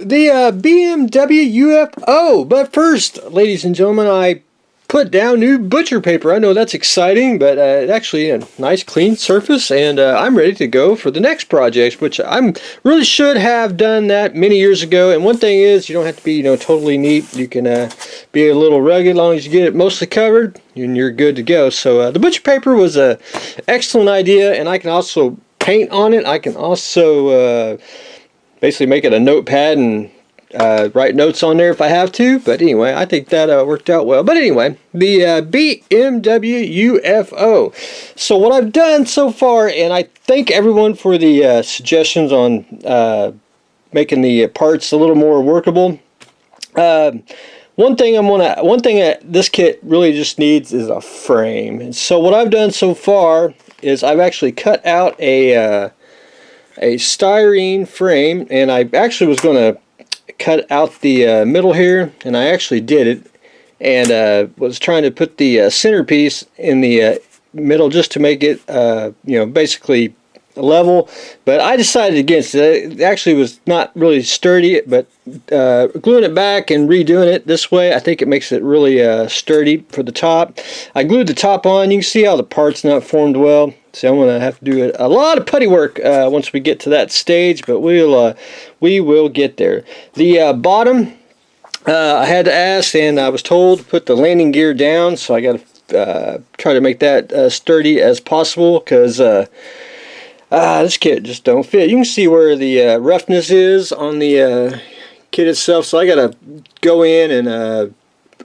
the BMW UFO. But first, ladies and gentlemen, I put down new butcher paper. I know that's exciting, but actually a nice clean surface, and I'm ready to go for the next project, which I really should have done that many years ago. And one thing is, you don't have to be totally neat. You can be a little rugged as long as you get it mostly covered, and you're good to go. So the butcher paper was a excellent idea, and I can also paint on it. I can also basically make it a notepad and write notes on there if I have to. But anyway, I think that worked out well. But anyway, the BMW UFO. So what I've done so far, and I thank everyone for the suggestions on making the parts a little more workable. One thing that this kit really just needs is a frame. And so what I've done so far is I've actually cut out a styrene frame, and I actually was going to cut out the middle here, and I actually did it, and was trying to put the centerpiece in the middle just to make it basically level, but I decided against it. It actually was not really sturdy, but gluing it back and redoing it this way, I think it makes it really sturdy for the top. I glued the top on. You can see how the part's not formed well. So I'm going to have to do a lot of putty work once we get to that stage, but we will get there. The bottom, I had to ask, and I was told to put the landing gear down, so I got to try to make that sturdy as possible, because this kit just don't fit. You can see where the roughness is on the kit itself, so I got to go in and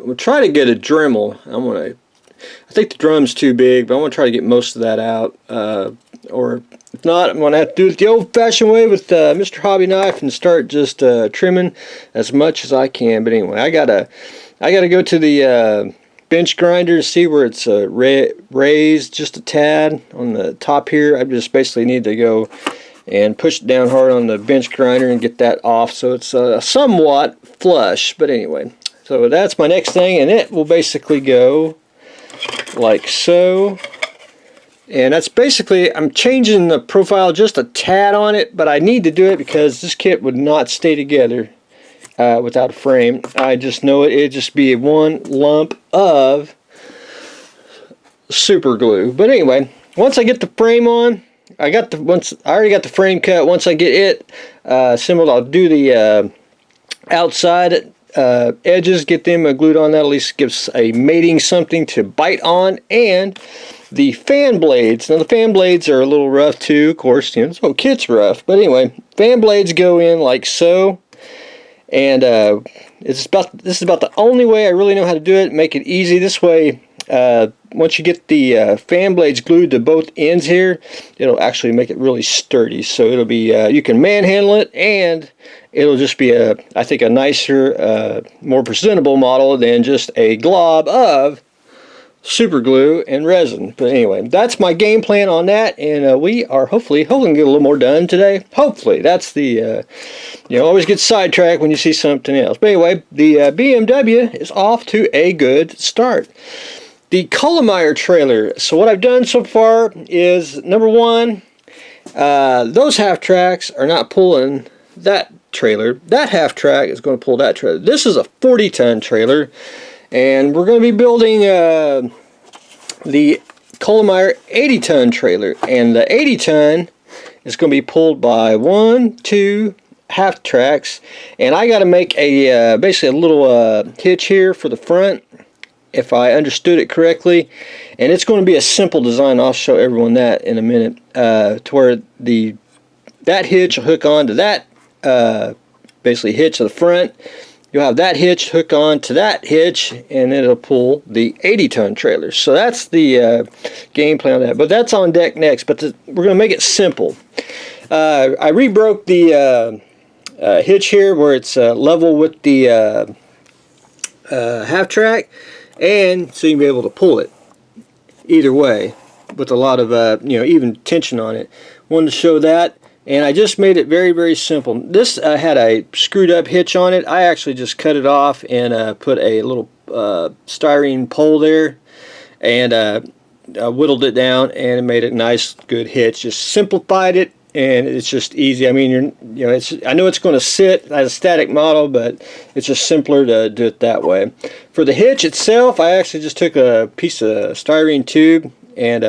we'll try to get a Dremel. I think the drum's too big, but I'm going to try to get most of that out. Or if not, I'm going to have to do it the old-fashioned way with Mr. Hobby Knife and start just trimming as much as I can. But anyway, I gotta go to the bench grinder to see where it's raised just a tad on the top here. I just basically need to go and push it down hard on the bench grinder and get that off so it's somewhat flush. But anyway, so that's my next thing, and it will basically go like so. And that's basically, I'm changing the profile just a tad on it, but I need to do it because this kit would not stay together without a frame. I just know it'd just be one lump of super glue. But anyway, once I get the frame on, I already got the frame cut. Once I get it assembled, I'll do the outside edges, get them glued on. That at least gives a mating something to bite on. And the fan blades, now the fan blades are a little rough too, of course, this whole kit's rough, but anyway, fan blades go in like so, and this is about the only way I really know how to do it. Make it easy this way. Once you get the fan blades glued to both ends here, it'll actually make it really sturdy. So it'll be you can manhandle it, and it'll just be I think a nicer, more presentable model than just a glob of super glue and resin. But anyway, that's my game plan on that, and we are hopefully get a little more done today. Hopefully, that's the always get sidetracked when you see something else. But anyway, the BMW is off to a good start. The Culemeyer trailer. So what I've done so far is, number one, those half tracks are not pulling that trailer. That half track is going to pull that trailer. This is a 40-ton trailer, and we're going to be building the Culemeyer 80-ton trailer, and the 80-ton is going to be pulled by 2 half tracks, and I got to make a basically a little hitch here for the front, if I understood it correctly, and it's going to be a simple design. I'll show everyone that in a minute, to where that hitch will hook on to that basically hitch of the front. You'll have that hitch hook on to that hitch, and it'll pull the 80-ton trailer. So that's the game plan on that. But that's on deck next. But we're going to make it simple. I rebroke the hitch here where it's level with the half track, and so you can be able to pull it either way with a lot of even tension on it. Wanted to show that. And I just made it very, very simple. This had a screwed up hitch on it. I actually just cut it off and put a little styrene pole there, and whittled it down, and it made a nice, good hitch. Just simplified it and it's just easy. I mean, I know it's going to sit as a static model, but it's just simpler to do it that way. For the hitch itself, I actually just took a piece of styrene tube and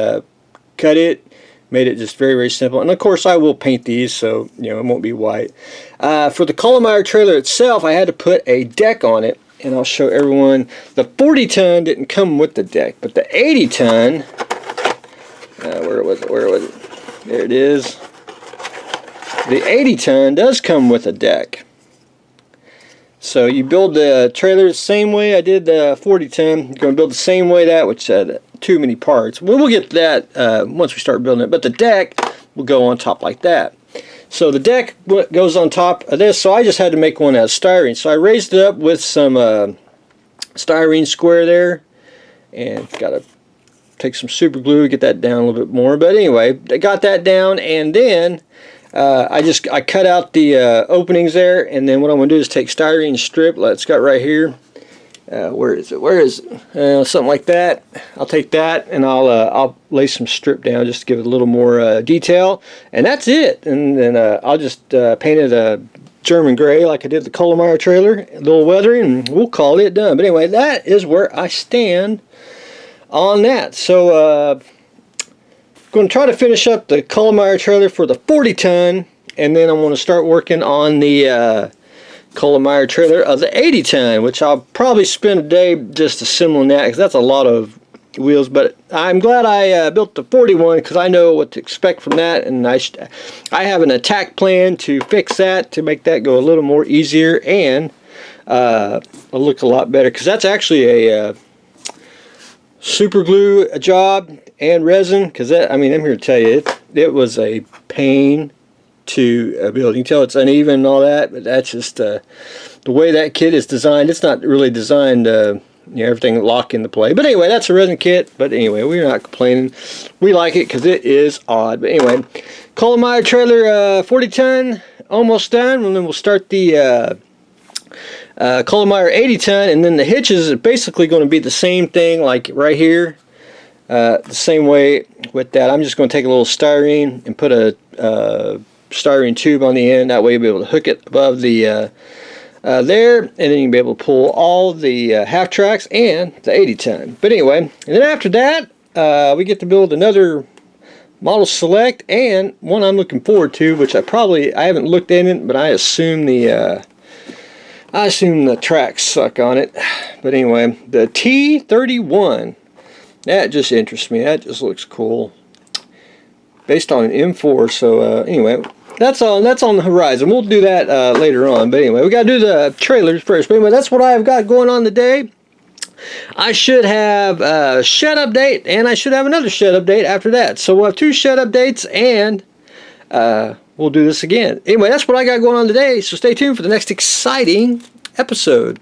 cut it, made it just very, very simple. And of course, I will paint these, so it won't be white. For the Culemeyer trailer itself, I had to put a deck on it, and I'll show everyone. The 40-ton didn't come with the deck, but the 80-ton, where was it? There it is. The 80-ton does come with a deck. So you build the trailer the same way I did the 40-ton. You're going to build the same way that, which had too many parts. We'll get to that once we start building it. But the deck will go on top like that. So the deck goes on top of this. So I just had to make one out of styrene. So I raised it up with some styrene square there. And got to take some super glue to get that down a little bit more. But anyway, I got that down, and then I cut out the openings there, and then what I'm going to do is take styrene strip, it's got right here. Where is it? Something like that. I'll take that, and I'll lay some strip down just to give it a little more detail, and that's it. And then I'll just paint it a German gray like I did the Culemeyer trailer, a little weathering, and we'll call it done. But anyway, that is where I stand on that. So going to try to finish up the Culemeyer trailer for the 40-ton, and then I'm going to start working on the Culemeyer trailer of the 80-ton, which I'll probably spend a day just assembling that, because that's a lot of wheels. But I'm glad I built the 41, because I know what to expect from that, and I have an attack plan to fix that, to make that go a little more easier and look a lot better, because that's actually a super glue job and resin, because I'm here to tell you, it was a pain to build. You can tell it's uneven and all that, but that's just the way that kit is designed. It's not really designed everything lock into play. But anyway, that's a resin kit. But anyway, we're not complaining. We like it because it is odd. But anyway, Culemeyer trailer 40-ton almost done, and then we'll start the Culemeyer 80-ton, and then the hitches are basically going to be the same thing, like right here. The same way with that. I'm just going to take a little styrene and put a styrene tube on the end. That way you'll be able to hook it above the there, and then you can be able to pull all the half tracks and the 80-ton. But anyway, and then after that, we get to build another model select, and one I'm looking forward to, which I haven't looked in it, but I assume the tracks suck on it. But anyway, the T31. That just interests me. That just looks cool. Based on an M4. So anyway, that's on the horizon. We'll do that later on. But anyway, we got to do the trailers first. But anyway, that's what I've got going on today. I should have a shed update, and I should have another shed update after that. So we'll have 2 shed updates, and we'll do this again. Anyway, that's what I got going on today. So stay tuned for the next exciting episode.